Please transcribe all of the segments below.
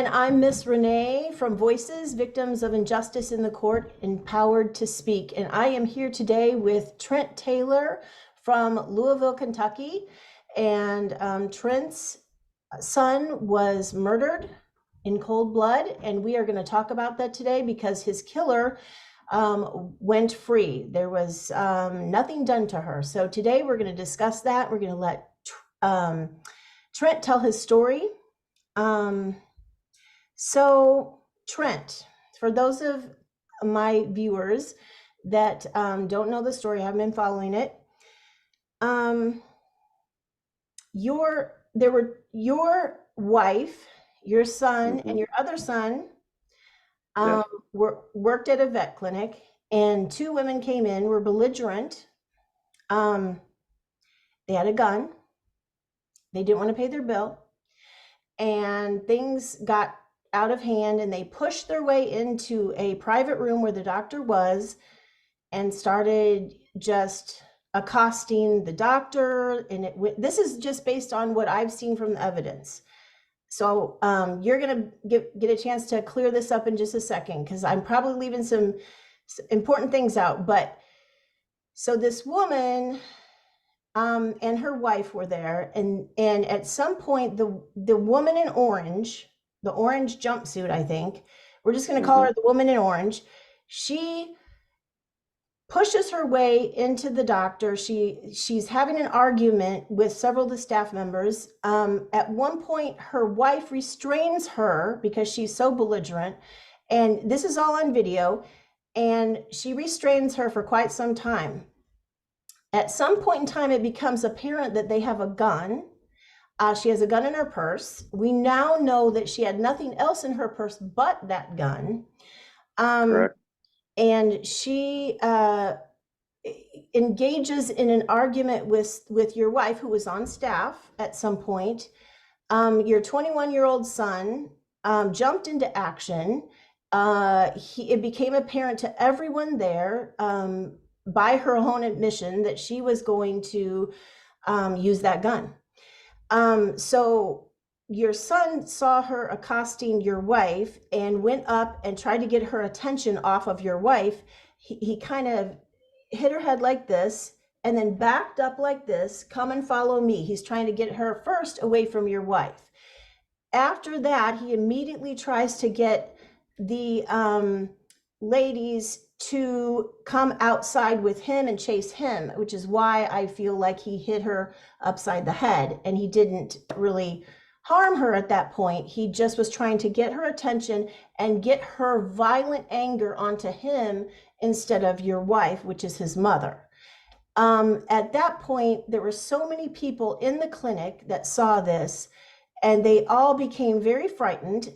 And I'm Miss Renee from Voices, Victims of Injustice in the Court, Empowered to Speak. And I am here today with Trent Taylor from Louisville, Kentucky. And Trent's son was murdered in cold blood. And we are going to talk about that today because his killer went free. There was nothing done to her. So today we're going to discuss that. We're going to let Trent tell his story. So Trent, for those of my viewers that don't know the story, haven't been following it, your wife, your son, and your other son worked at a vet clinic, and two women came in, were belligerent. They had a gun. They didn't want to pay their bill, and things got out of hand, and they pushed their way into a private room where the doctor was and started just accosting the doctor. And this is just based on what I've seen from the evidence. So you're going to get a chance to clear this up in just a second, because I'm probably leaving some important things out. But so this woman and her wife were there, and at some point the woman in orange, the orange jumpsuit, I think we're just going to call her the woman in orange, she pushes her way into the doctor. She's having an argument with several of the staff members. At one point her wife restrains her because she's so belligerent, and this is all on video, and she restrains her for quite some time. At some point in time, it becomes apparent that they have a gun. She has a gun in her purse. We now know that she had nothing else in her purse but that gun. Correct. And she engages in an argument with your wife, who was on staff at some point. Your 21-year-old son jumped into action. It became apparent to everyone there, by her own admission, that she was going to use that gun. So your son saw her accosting your wife and went up and tried to get her attention off of your wife. He kind of hit her head like this and then backed up like this. Come and follow me. He's trying to get her first away from your wife. After that, he immediately tries to get the ladies to come outside with him and chase him, which is why I feel like he hit her upside the head, and he didn't really harm her at that point. He just was trying to get her attention and get her violent anger onto him instead of your wife, which is his mother. At that point, there were so many people in the clinic that saw this, and they all became very frightened.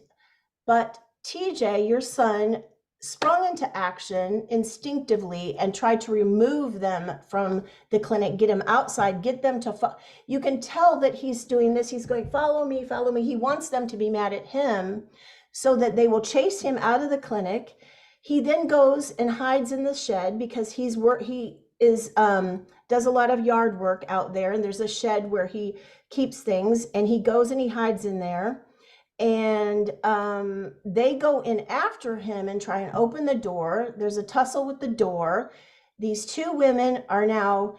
But TJ, your son, sprung into action instinctively and tried to remove them from the clinic, get them outside, get them to, you can tell that he's doing this. He's going, follow me, follow me. He wants them to be mad at him so that they will chase him out of the clinic. He then goes and hides in the shed because he does a lot of yard work out there, and there's a shed where he keeps things, and he goes and he hides in there. And they go in after him and try and open the door. There's a tussle with the door. These two women are now,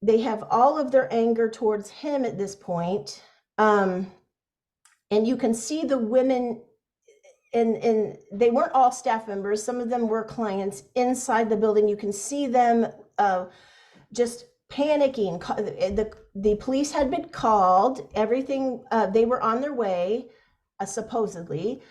they have all of their anger towards him at this point. And you can see the women, and they weren't all staff members. Some of them were clients inside the building. You can see them just panicking. The police had been called, everything, they were on their way, supposedly.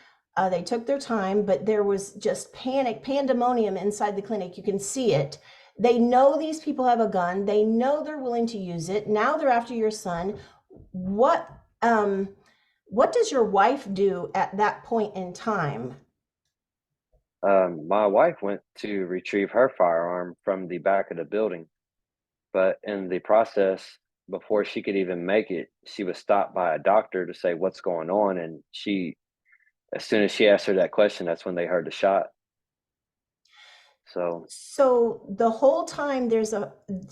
They took their time, but there was just pandemonium inside the clinic. You can see it. They know these people have a gun. They know they're willing to use it. Now they're after your son. What does your wife do at that point in time? My wife went to retrieve her firearm from the back of the building, but in the process, before she could even make it, she was stopped by a doctor to say what's going on. And as soon as she asked her that question, that's when they heard the shot. So the whole time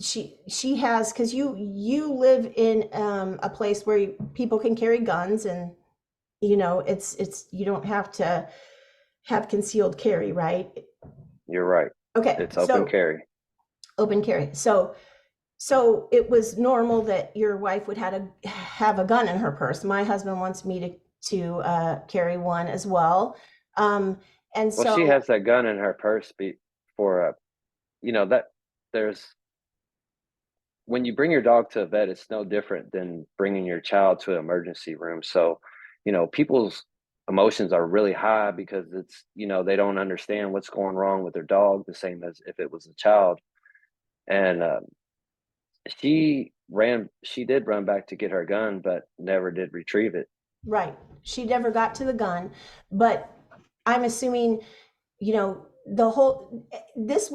she has, because you live in a place where people can carry guns, and it's you don't have to have concealed carry, right? You're right. Okay, It's open so carry. open carry. So it was normal that your wife would have a gun in her purse. My husband wants me to carry one as well. Um, and Well, she so has that gun in her purse for that there's when you bring your dog to a vet, it's no different than bringing your child to an emergency room. So, people's emotions are really high because they don't understand what's going wrong with their dog, the same as if it was a child. And she did run back to get her gun, but never did retrieve it. right, she never got to the gun, but I'm assuming the whole this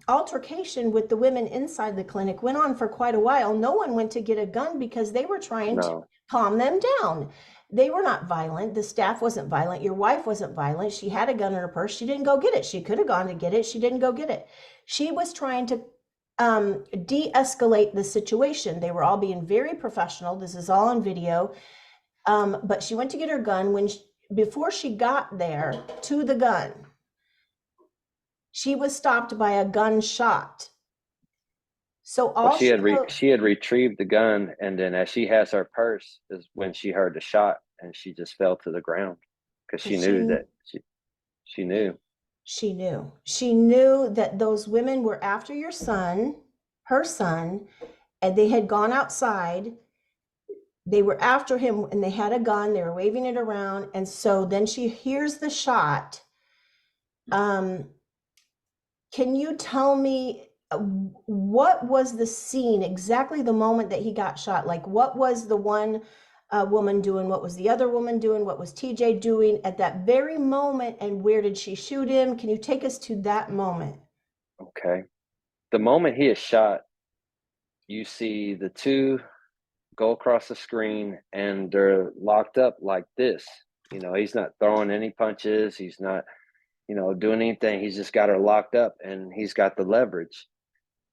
altercation with the women inside the clinic went on for quite a while. No one went to get a gun because they were trying to No. calm them down. They were not violent. The staff wasn't violent. Your wife wasn't violent. She had a gun in her purse. She didn't go get it. She could have gone to get it. She didn't go get it. She was trying to de-escalate the situation. They were all being very professional. This is all on video. But she went to get her gun before she got there to the gun, she was stopped by a gunshot. So Well, all she wrote, she had retrieved the gun, and then as she has her purse, is when she heard the shot, and she just fell to the ground because because she she knew. she knew that those women were after your son, her son, and they had gone outside. They were after him and they had a gun. They were waving it around, and so then she hears the shot. Um, Can you tell me what was the scene exactly the moment that he got shot? Like, what was the one woman doing? What was the other woman doing? What was TJ doing at that very moment? And where did she shoot him? Can you take us to that moment? Okay. The moment he is shot, you see the two go across the screen, and they're locked up like this. He's not throwing any punches. He's not, doing anything. He's just got her locked up, and he's got the leverage.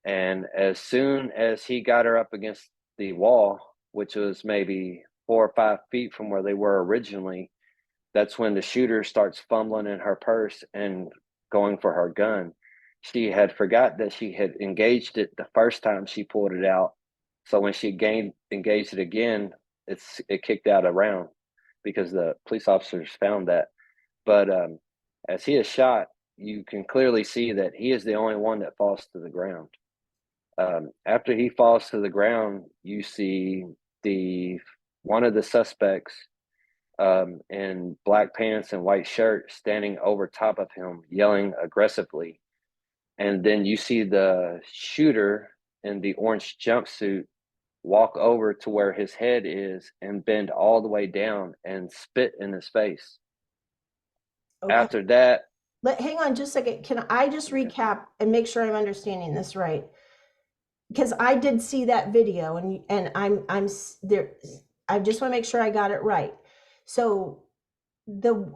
And as soon as he got her up against the wall, which was maybe 4 or 5 feet from where they were originally, that's when the shooter starts fumbling in her purse and going for her gun. She had forgot that she had engaged it the first time she pulled it out. So when she engaged it again, it kicked out a round because the police officers found that. But as he is shot, you can clearly see that he is the only one that falls to the ground. After he falls to the ground, you see the one of the suspects in black pants and white shirt standing over top of him, yelling aggressively. And then you see the shooter in the orange jumpsuit walk over to where his head is and bend all the way down and spit in his face. Okay. After that, Hang on just a second. Can I just okay. recap and make sure I'm understanding this right? Because I did see that video and I'm there. I just want to make sure I got it right. So the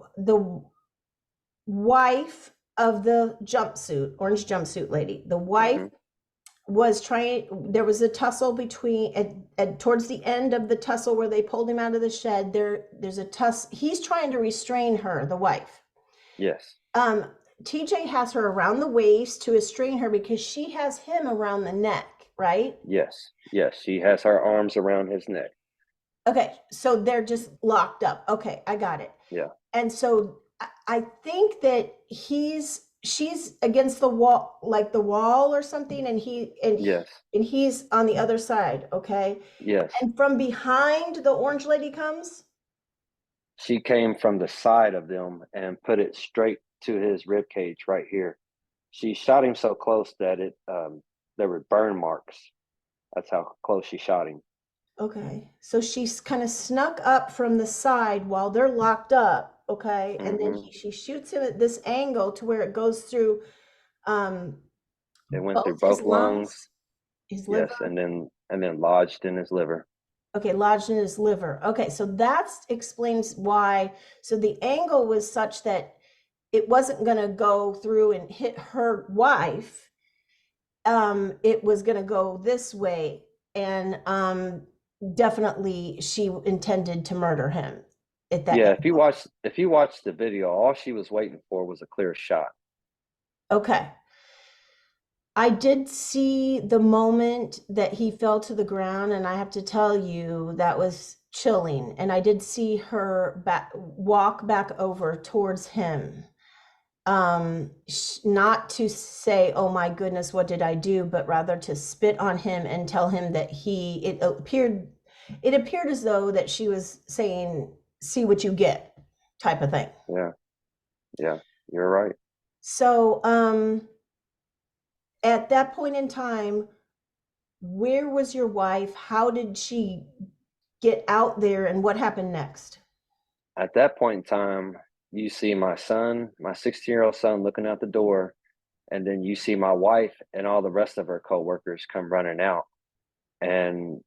wife of the jumpsuit, orange jumpsuit lady, the wife Mm-hmm. was trying, there was a tussle between at towards the end of the tussle where they pulled him out of the shed, there's a tussle, he's trying to restrain her, the wife. Yes. Um, TJ has her around the waist to restrain her because she has him around the neck, right? Yes. Yes. She has her arms around his neck. Okay, so they're just locked up. Okay, I got it. Yeah. And so I think that she's against the wall, like the wall or something, Yes. and he's on the other side. Okay, Yes. and from behind the orange lady comes. She came from the side of them and put it straight to his rib cage right here. She shot him so close that there were burn marks. That's how close she shot him. Okay, so she's kind of snuck up from the side while they're locked up. Okay, and then Hmm. she shoots him at this angle to where it goes through um, It went through both his both lungs. lungs, his liver. Yes, and then lodged in his liver. Okay, lodged in his liver. Okay, so that explains why. So the angle was such that it wasn't going to go through and hit her wife. It was going to go this way, and definitely she intended to murder him at that. Yeah, if you watch the video, all she was waiting for was a clear shot. Okay. I did see the moment that he fell to the ground, and I have to tell you that was chilling. And I did see her walk back over towards him. Not to say, "Oh my goodness, what did I do?" but rather to spit on him and tell him that it appeared as though that she was saying, "See what you get," type of thing. Yeah, yeah, you're right. So, at that point in time, where was your wife? How did she get out there, and what happened next? At that point in time, you see my son, my 16-year-old son, looking out the door, and then you see my wife and all the rest of her coworkers come running out. And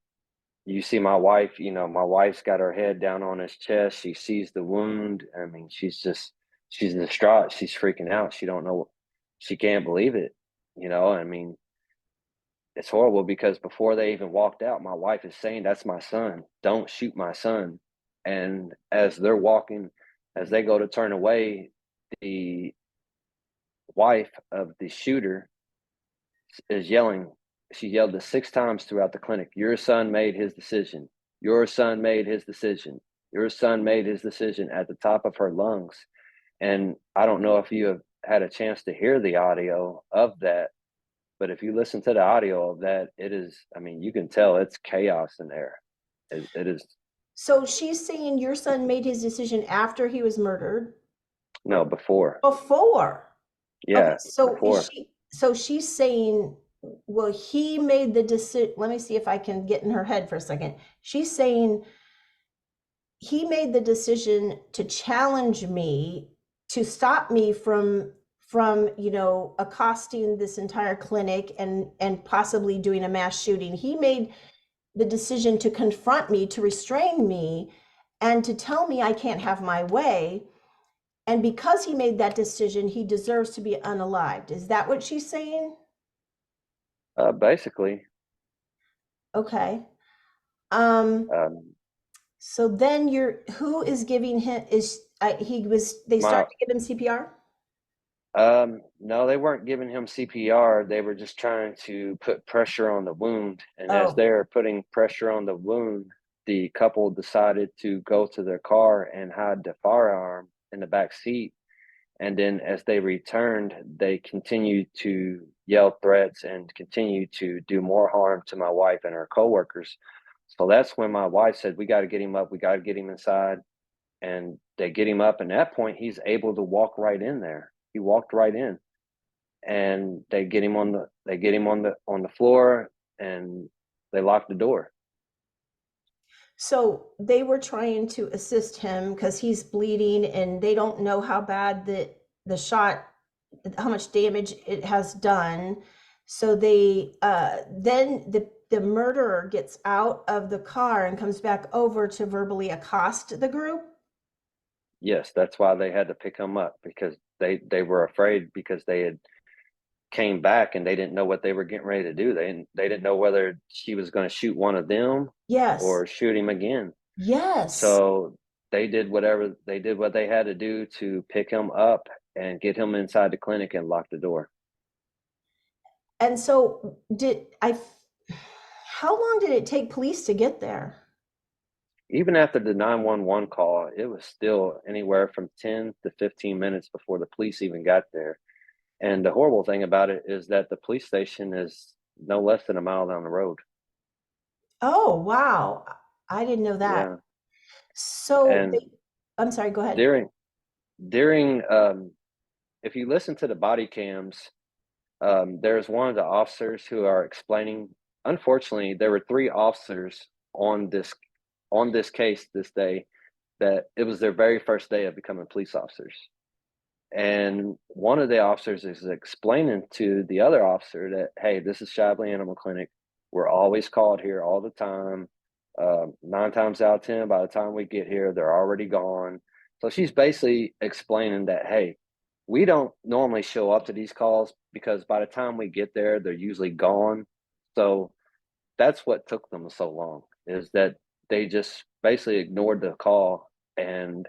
you see my wife, my wife's got her head down on his chest. She sees the wound. I mean, she's distraught. She's freaking out. She don't know, she can't believe it. I mean, it's horrible because before they even walked out, my wife is saying, "That's my son. Don't shoot my son." And as they're walking, as they go to turn away, the wife of the shooter is yelling. She yelled this 6 times throughout the clinic. "Your son made his decision. Your son made his decision. Your son made his decision," at the top of her lungs. And I don't know if you have had a chance to hear the audio of that, but if you listen to the audio of that, it is, I mean, you can tell it's chaos in there. It is, So she's saying your son made his decision after he was murdered? no, before. Before. Okay, Yeah, so before. she's saying, well, he made the decision. Let me see if I can get in her head for a second. She's saying he made the decision to challenge me, to stop me from accosting this entire clinic and possibly doing a mass shooting. He made the decision to confront me, to restrain me, and to tell me I can't have my way. And because he made that decision, he deserves to be unalived. Is that what she's saying? Basically, Okay. Um, um, so then who is giving him, they my started to give him CPR? No, they weren't giving him CPR. They were just trying to put pressure on the wound. And as Oh, they're putting pressure on the wound, the couple decided to go to their car and hide the firearm in the back seat. And then as they returned, they continued to yell threats and continue to do more harm to my wife and her coworkers. So that's when my wife said, "We got to get him up. We got to get him inside." And they get him up. And at that point, he's able to walk right in there. He walked right in, and they get him on the floor, and they lock the door. so they were trying to assist him because he's bleeding and they don't know how bad the shot, how much damage it has done. So then the murderer gets out of the car and comes back over to verbally accost the group. Yes, that's why they had to pick him up, because they were afraid, because they had came back and they didn't know what they were getting ready to do. They didn't know whether she was going to shoot one of them Yes. or shoot him again. Yes. So they did what they had to do to pick him up and get him inside the clinic and lock the door. And so how long did it take police to get there? Even after the 911 call, it was still anywhere from 10 to 15 minutes before the police even got there. And the horrible thing about it is that the police station is no less than a mile down the road. Oh, wow. I didn't know that. Yeah. So And I'm sorry, go ahead. during if you listen to the body cams, there's one of the officers who are explaining. Unfortunately, there were 3 officers on this case this day, that it was their very first day of becoming police officers. And one of the officers is explaining to the other officer that, "Hey, this is Shibley Animal Clinic. We're always called here all the time. 9 times out of 10, by the time we get here, they're already gone." So she's basically explaining that, "Hey, we don't normally show up to these calls, because by the time we get there, they're usually gone. So that's what took them so long, is that they just basically ignored the call and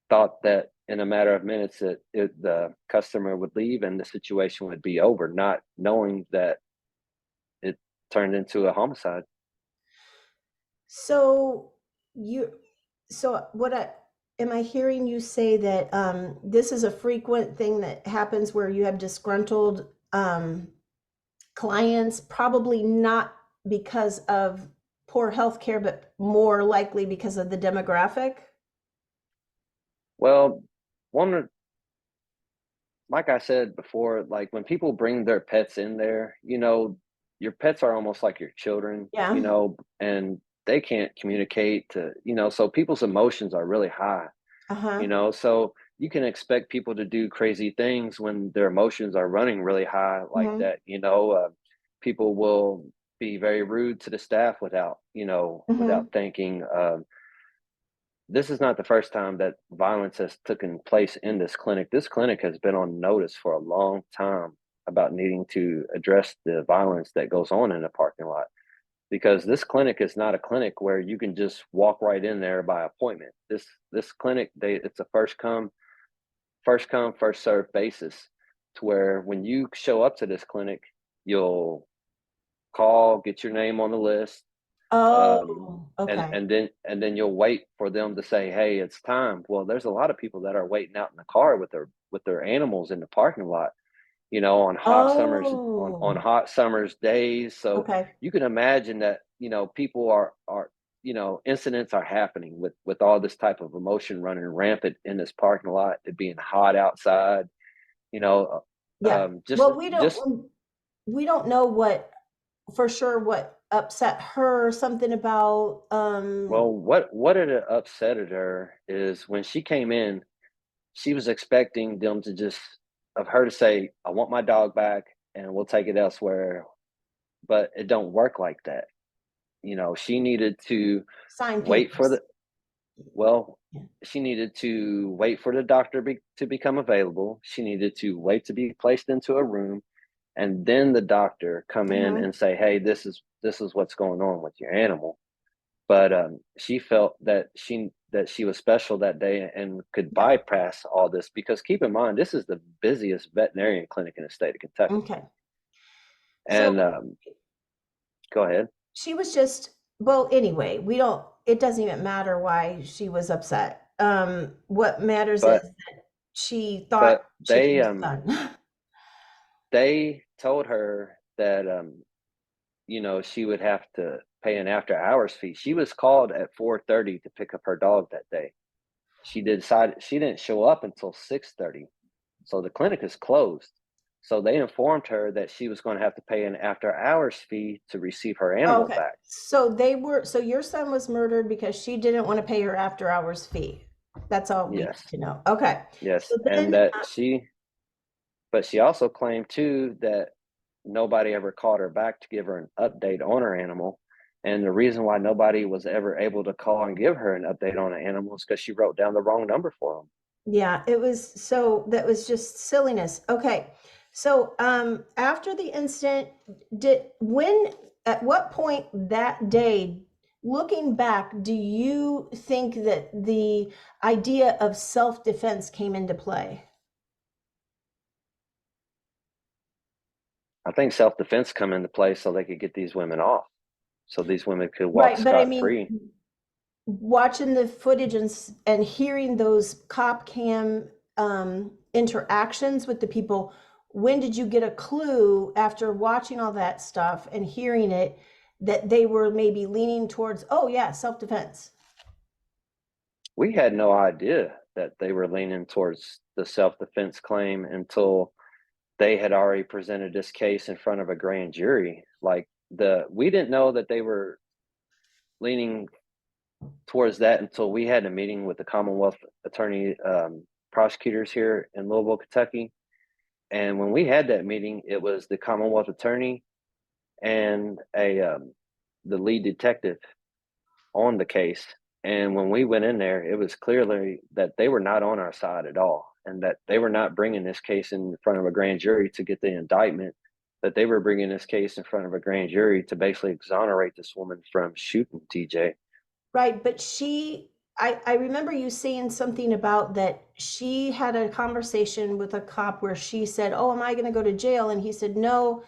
thought that in a matter of minutes that the customer would leave and the situation would be over, not knowing that it turned into a homicide. So you, so what I, am I hearing you say that this is a frequent thing that happens where you have disgruntled clients, probably not because of poor health care, but more likely because of the demographic? Well, one, like I said before, like when people bring their pets in there, your pets are almost like your children, Yeah. and they can't communicate so people's emotions are really high, Uh-huh. so you can expect people to do crazy things when their emotions are running really high like Hmm. that. People will be very rude to the staff without Hmm. thinking. This is not the first time that violence has taken place in this clinic. This clinic has been on notice for a long time about needing to address the violence that goes on in the parking lot, because this clinic is not a clinic where you can just walk right in there by appointment. This clinic, it's a first come first served basis, to where when you show up to this clinic, you'll call, get your name on the list, um, Oh, okay. and then you'll wait for them to say, "Hey, it's time." Well, there's a lot of people that are waiting out in the car with their animals in the parking lot, on Oh, hot summers days. So okay. you can imagine that people are incidents are happening with all this type of emotion running rampant in this parking lot. It being hot outside, you know, Yeah. just Well, just we don't know what for sure what upset her, something about well, what had upsetted her is when she came in, she was expecting them to just of her to say, "I want my dog back, and we'll take it elsewhere." But it don't work like that. She needed to sign wait for papers. the well, Yeah. she needed to wait for the doctor to become available. She needed to wait to be placed into a room, and then the doctor come in Uh-huh. and say, "Hey, this is what's going on with your animal." But she felt that she was special that day and could Yeah. bypass all this, because keep in mind, this is the busiest veterinarian clinic in the state of Kentucky. Okay. So And go ahead. she was just, well, anyway, we don't, it doesn't even matter why she was upset. What matters is But she thought but she had they a son. they told her that she would have to pay an after hours fee. She was called at 4:30 to pick up her dog that day. She didn't show up until 6:30. So the clinic is closed. So they informed her that she was going to have to pay an after hours fee to receive her animal Okay. back. So so your son was murdered because she didn't want to pay her after hours fee. That's all we need Yes. to know. Okay. Yes. So And then, but she also claimed too that nobody ever called her back to give her an update on her animal. And the reason why nobody was ever able to call and give her an update on an animal is because she wrote down the wrong number for them. yeah, it was so that was just silliness. Okay. So after the incident, at what point that day, looking back, do you think that the idea of self-defense came into play? I think self defense come into play so they could get these women off, so these women could walk Right, but I scot mean, free. watching the footage and hearing those cop cam interactions with the people, when did you get a clue after watching all that stuff and hearing it that they were maybe leaning towards, oh yeah, self-defense? We had no idea that they were leaning towards the self defense claim until they had already presented this case in front of a grand jury. Like we didn't know that they were leaning towards that until we had a meeting with the Commonwealth attorney prosecutors here in Louisville, Kentucky. And when we had that meeting, it was the Commonwealth attorney and a the lead detective on the case. And when we went in there, it was clearly that they were not on our side at all, and that they were not bringing this case in front of a grand jury to get the indictment. that they were bringing this case in front of a grand jury to basically exonerate this woman from shooting TJ. Right, but I remember you saying something about that she had a conversation with a cop where she said, "Oh, am I going to go to jail?" And he said, "No."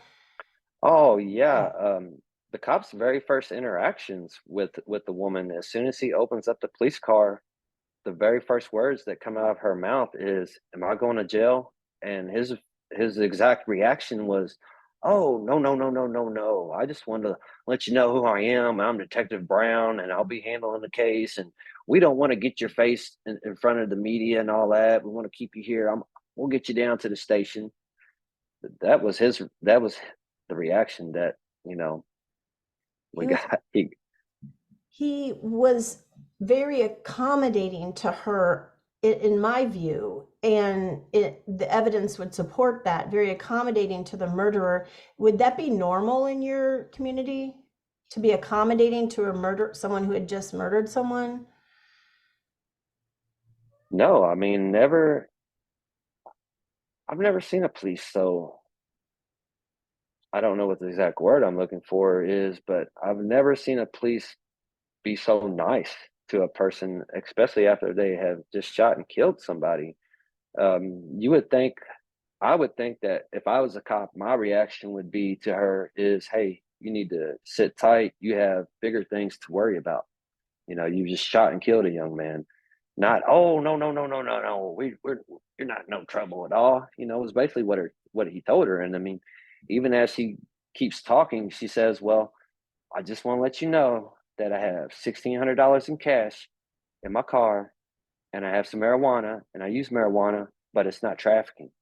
Oh yeah, Yeah. the cop's very first interactions with the woman, as soon as he opens up the police car, the very first words that come out of her mouth is, "Am I going to jail?" And his exact reaction was, "Oh, no, no, no, no, no, no. I just wanted to let you know who I am. I'm Detective Brown, and I'll be handling the case. And we don't want to get your face in front of the media and all that. We want to keep you here. We'll get you down to the station." That was the reaction that you know we He was got. he was very accommodating to her, in my view, and the evidence would support that. Very accommodating to the murderer. Would that be normal in your community, to be accommodating to a murder someone who had just murdered someone? No, I mean never. I've never seen a police so I don't know what the exact word I'm looking for is, but I've never seen a police be so nice to a person, especially after they have just shot and killed somebody. You would think, I would think that if I was a cop, my reaction would be to her is, "Hey, you need to sit tight. You have bigger things to worry about. You just shot and killed a young man." Not, "Oh, no, no, no, no, no, no. You're not in no trouble at all." It was basically what he told her. And I mean, even as she keeps talking, she says, "Well, I just want to let you know that I have $1,600 in cash in my car, and I have some marijuana, and I use marijuana, but it's not trafficking."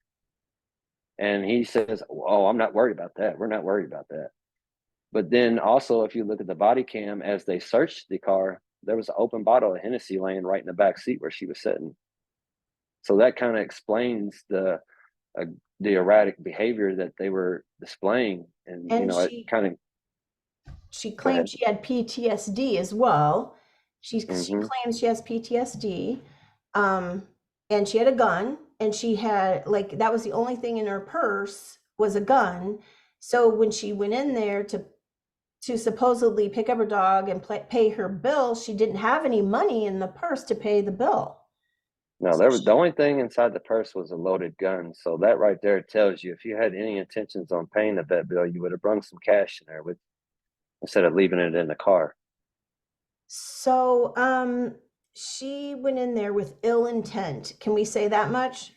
And he says, "Oh, I'm not worried about that. We're not worried about that." But then also, if you look at the body cam as they searched the car, there was an open bottle of Hennessy laying right in the back seat where she was sitting. So that kind of explains uh, the erratic behavior that they were displaying, and And it kind of. she Go claimed ahead. she had PTSD as well. She Hmm. claims she has PTSD, um, and she had a gun, and she had, like, that was the only thing in her purse was a gun. So when she went in there to supposedly pick up her dog and pay her bill, she didn't have any money in the purse to pay the bill. No, So the only thing inside the purse was a loaded gun. So that right there tells you if you had any intentions on paying the vet bill, you would have brought some cash in there with instead of leaving it in the car. so she went in there with ill intent. Can we say that much?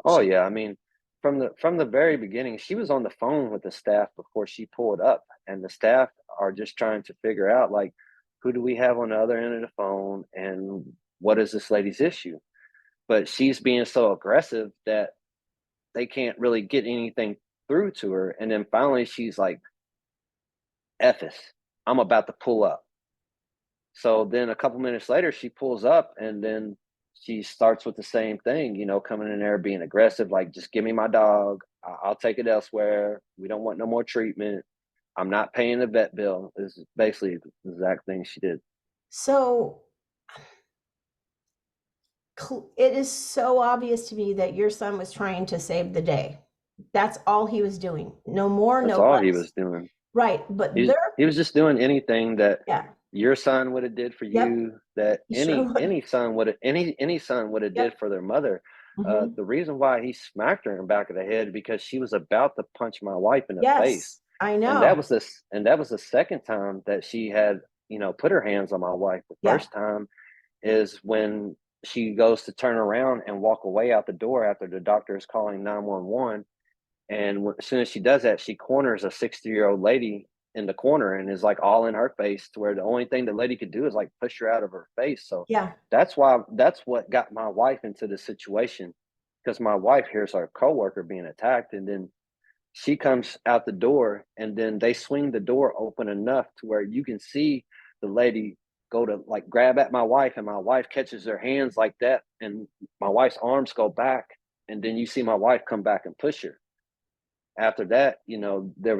Oh She yeah, I mean, from the very beginning, she was on the phone with the staff before she pulled up, and the staff are just trying to figure out like who do we have on the other end of the phone and what is this lady's issue. But she's being so aggressive that they can't really get anything through to her. And then finally, she's like, "Ephes, I'm about to pull up." So then a couple minutes later, she pulls up and then she starts with the same thing, coming in there being aggressive, like, "Just give me my dog. I'll take it elsewhere. We don't want no more treatment. I'm not paying the vet bill," is basically the exact thing she did. so it is so obvious to me that your son was trying to save the day. That's all he was doing. No more, That's no all he less. was doing. Right. But He was just doing anything that yeah. your son would have did for Yep. you, that He sure would. any son would have any son would have did Yep. for their mother. Hmm. The reason why he smacked her in the back of the head because she was about to punch my wife in the face, Yes, I and that know. was this, and that was the second time that she had put her hands on my wife. The Yeah. first time is when she goes to turn around and walk away out the door after the doctor is calling 911. And as soon as she does that, she corners a 60-year-old lady in the corner and is like all in her face to where the only thing the lady could do is like push her out of her face. So Yeah. that's what got my wife into the situation, because my wife hears her coworker being attacked, and then she comes out the door, and then they swing the door open enough to where you can see the lady go to like grab at my wife, and my wife catches her hands like that, and my wife's arms go back, and then you see my wife come back and push her. After that, there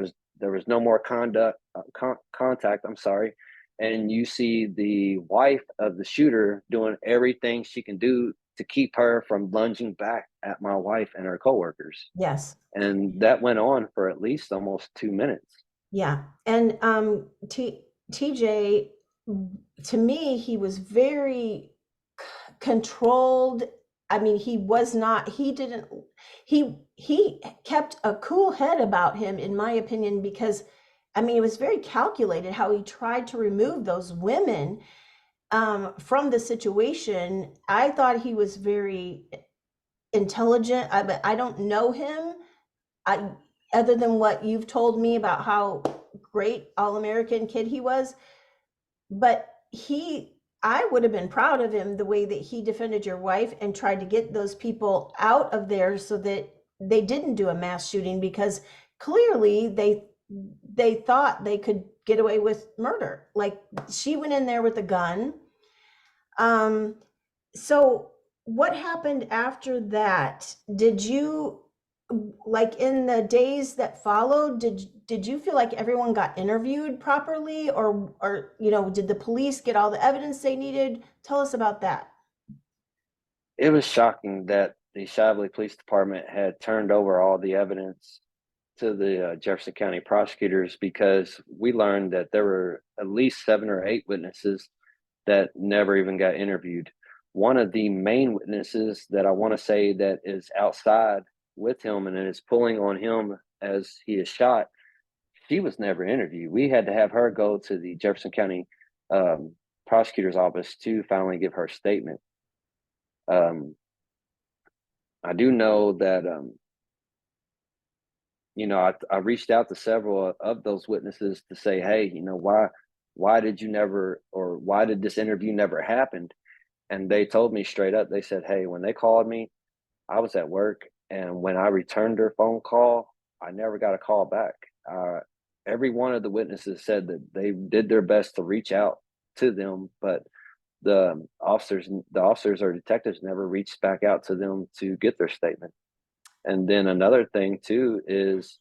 was no more contact. I'm sorry, and you see the wife of the shooter doing everything she can do to keep her from lunging back at my wife and her coworkers. Yes. And that went on for at least almost 2 minutes. Yeah. And TJ, to me, he was very controlled. I mean, he was not, he didn't, he kept a cool head about him, in my opinion, because I mean, it was very calculated how he tried to remove those women from the situation. I thought he was very intelligent. But I don't know him. I, other than what you've told me about how great all-American kid he was, but I would have been proud of him the way that he defended your wife and tried to get those people out of there so that they didn't do a mass shooting, because clearly they thought they could get away with murder. Like, she went in there with a gun. Um, so what happened after that? Did you, like, in the days that followed, did you feel like everyone got interviewed properly, or did the police get all the evidence they needed? Tell us about that. It was shocking that the Shively Police Department had turned over all the evidence to the Jefferson County prosecutors, because we learned that there were at least 7 or 8 witnesses that never even got interviewed. One of the main witnesses that I want to say that is outside with him and is pulling on him as he is shot, she was never interviewed. We had to have her go to the Jefferson County um, prosecutor's office to finally give her statement. Um, I do know that I reached out to several of those witnesses to say, hey, why did you never, or why did this interview never happen? And they told me straight up, they said, hey, when they called me, I was at work. And when I returned their phone call, I never got a call back. Every one of the witnesses said that they did their best to reach out to them, but the officers or detectives never reached back out to them to get their statement. And then another thing too is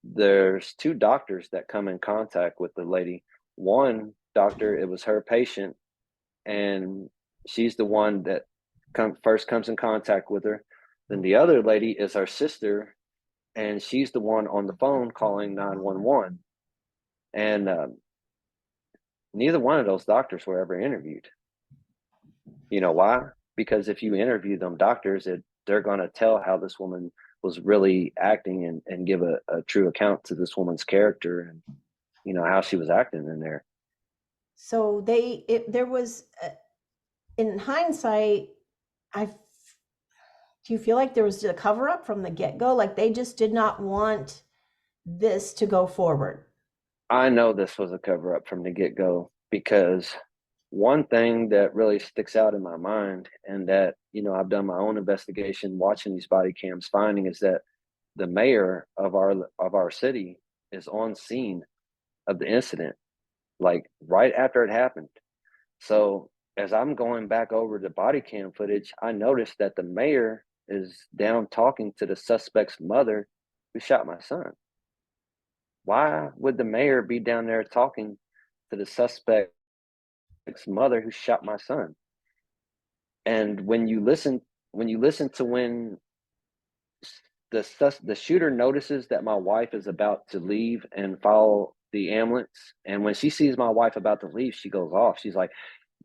there's 2 doctors that come in contact with the lady. One doctor, it was her patient, and she's the one that first comes in contact with her. Then the other lady is her sister, and she's the one on the phone calling 911. And neither one of those doctors were ever interviewed. You know why? Because if you interview them doctors, they're going to tell how this woman was really acting, and give a true account to this woman's character, and how she was acting in there. So there was, in hindsight, I do you feel like there was a cover up from the get go? Like, they just did not want this to go forward? I know this was a cover up from the get go, because one thing that really sticks out in my mind, and that I've done my own investigation watching these body cams, finding, is that the mayor of our city is on scene of the incident, like right after it happened. So as I'm going back over the body cam footage, I noticed that the mayor is down talking to the suspect's mother who shot my son. Why would the mayor be down there talking to the suspect's mother who shot my son? And when you listen to when the shooter notices that my wife is about to leave and follow the ambulance, and when she sees my wife about to leave, she goes off. She's like,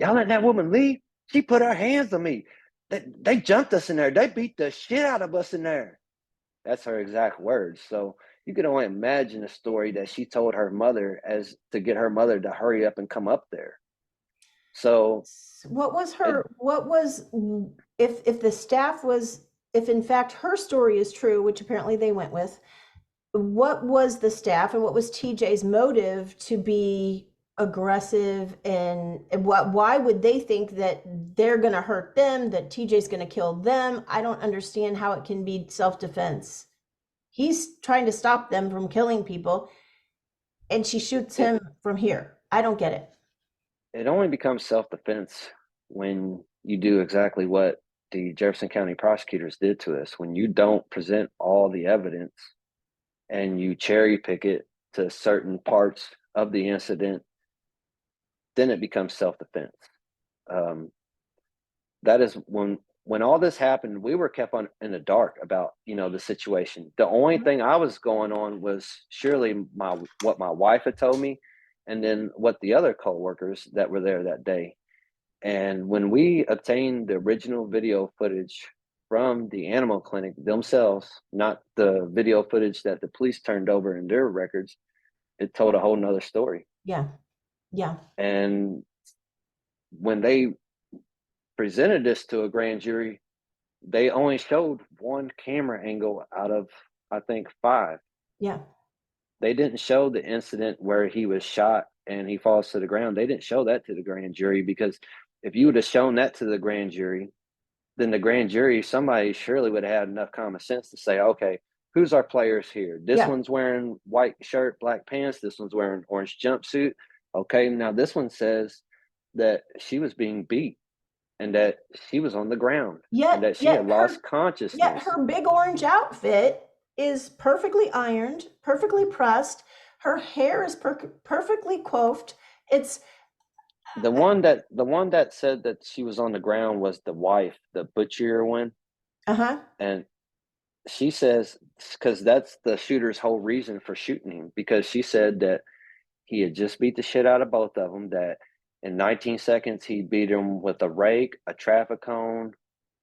"Y'all let that woman leave? She put her hands on me. They jumped us in there. They beat the shit out of us in there." That's her exact words. So you can only imagine the story that she told her mother, as to get her mother to hurry up and come up there. So What was it, her, what was, if the staff was, if in fact her story is true, which apparently they went with, what was the staff and what was TJ's motive to be aggressive, and why would they think that they're going to hurt them, that TJ's going to kill them? I don't understand how it can be self-defense. He's trying to stop them from killing people, and she shoots it him from here. I don't get it. it only becomes self-defense when you do exactly what the Jefferson County prosecutors did to us. When you don't present all the evidence and you cherry pick it to certain parts of the incident, then it becomes self-defense. Um, that is when all this happened, we were kept on in the dark about, the situation. The only thing I was going on was surely what my wife had told me, and then what the other coworkers that were there that day. And when we obtained the original video footage from the animal clinic themselves, not the video footage that the police turned over in their records, it told a whole nother story. Yeah. Yeah. And when they presented this to a grand jury, they only showed one camera angle out of, I think, 5. Yeah. They didn't show the incident where he was shot and he falls to the ground. They didn't show that to the grand jury, because if you would have shown that to the grand jury, then the grand jury, somebody surely would have had enough common sense to say, okay, who's our players here? This Yeah. one's wearing white shirt, black pants. This one's wearing orange jumpsuit. Okay, now this one says that she was being beat and that she was on the ground and Yet, that she yet had her, lost yet consciousness. her big orange outfit is perfectly ironed, perfectly pressed. Her hair is perfectly coiffed. It's The one that said that she was on the ground was the wife, the butcher one, uh-huh. and she says, because that's the shooter's whole reason for shooting him, because she said that he had just beat the shit out of both of them. That in 19 seconds he beat him with a rake, a traffic cone,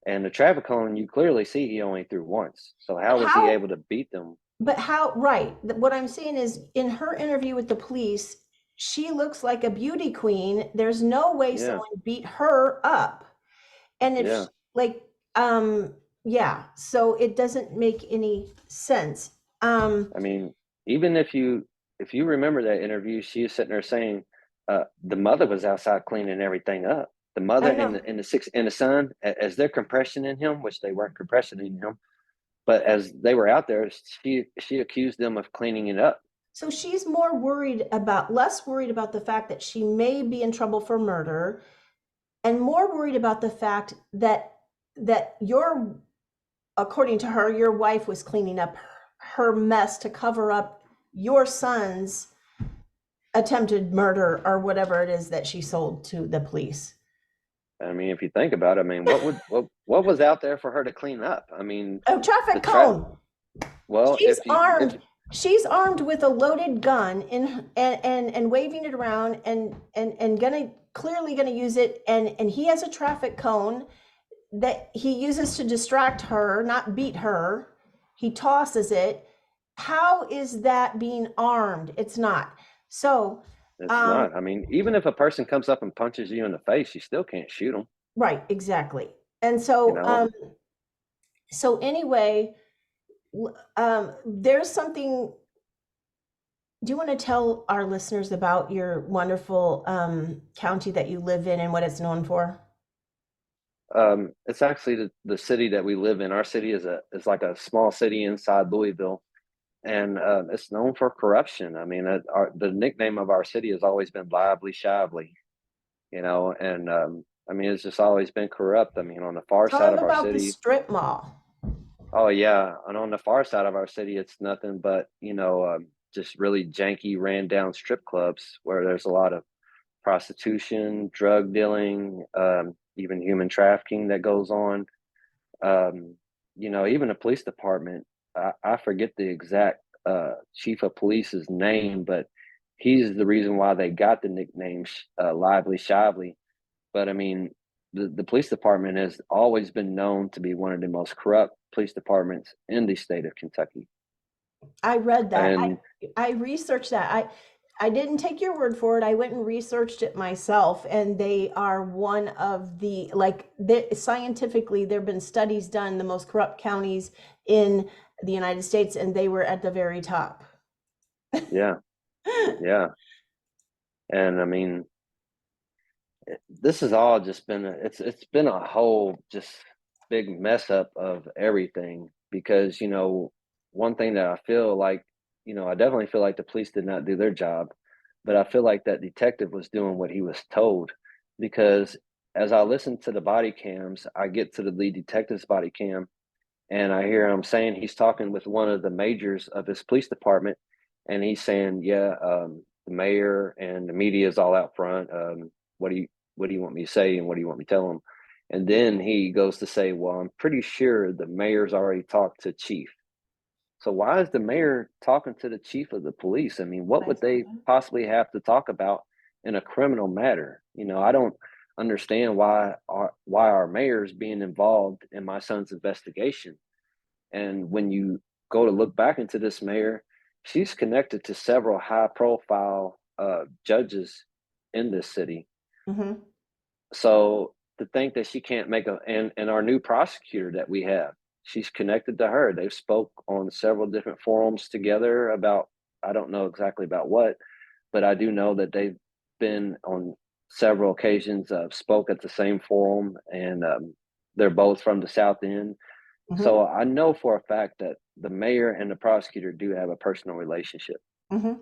and the traffic cone you clearly see he only threw once. So But how was he how able to beat them? but how right. What I'm saying is in her interview with the police, she looks like a beauty queen. There's no way Yeah, someone beat her up. And if yeah. like yeah, so it doesn't make any sense. I mean, even if you remember that interview, she was sitting there saying the mother was outside cleaning everything up. The mother I and know. the son, as they're compressioning him, which they weren't compressioning him, but as they were out there, she accused them of cleaning it up. So she's less worried about the fact that she may be in trouble for murder, and more worried about the fact that according to her, your wife was cleaning up her mess to cover up your son's attempted murder or whatever it is that she sold to the police. I mean, if you think about it, I mean, what was out there for her to clean up? I mean, A the traffic trap. cone. Well, She's armed. She's armed with a loaded gun and waving it around and gonna clearly gonna use it, and he has a traffic cone that he uses to distract her, not beat her. He tosses it. How is that being armed? It's not. So, it's um, not. I mean, even if a person comes up and punches you in the face, you still can't shoot them. right, exactly. And You so, know, so anyway, there's something. Do you want to tell our listeners about your wonderful county that you live in and what it's known for? it's actually the city that we live in. Our city is like a small city inside Louisville, and it's known for corruption. I mean, the nickname of our city has always been Lively Shively. And I mean, it's just always been corrupt. I mean, on the far Tell side them of our about the city, strip mall. oh yeah, and on the far side of our city, it's nothing but just really janky, ran down strip clubs where there's a lot of prostitution, drug dealing, even human trafficking that goes on. Um, even the police department. I forget the exact chief of police's name, but he's the reason why they got the nickname Lively Shively. But I mean, the police department has always been known to be one of the most corrupt police departments in the state of Kentucky. I read that. And I researched that. I didn't take your word for it. I went and researched it myself, and they are one of scientifically, there have been studies done the most corrupt counties in the United States, and they were at the very top. yeah, yeah. And I mean, this has all just been it's been a whole just big mess up of everything, because one thing that I feel like, I definitely feel like the police did not do their job, but I feel like that detective was doing what he was told, because as I listen to the body cams, I get to the lead detective's body cam, and I hear him saying he's talking with one of the majors of his police department, and he's saying, "Yeah, the mayor and the media is all out front. What do you want me to say, and what do you want me to tell them?" And then he goes to say, well, I'm pretty sure the mayor's already talked to chief. So why is the mayor talking to the chief of the police? I mean, what I would they possibly have to talk about in a criminal matter? I don't understand why our mayor is being involved in my son's investigation. And when you go to look back into this mayor, she's connected to several high profile judges in this city. Mm-hmm. So to think that she can't make and our new prosecutor that we have, she's connected to her. They've spoke on several different forums together about, I don't know exactly about what, but I do know that they've been on several occasions, spoke at the same forum, and they're both from the South End. Mm-hmm. So I know for a fact that the mayor and the prosecutor do have a personal relationship. Mm-hmm.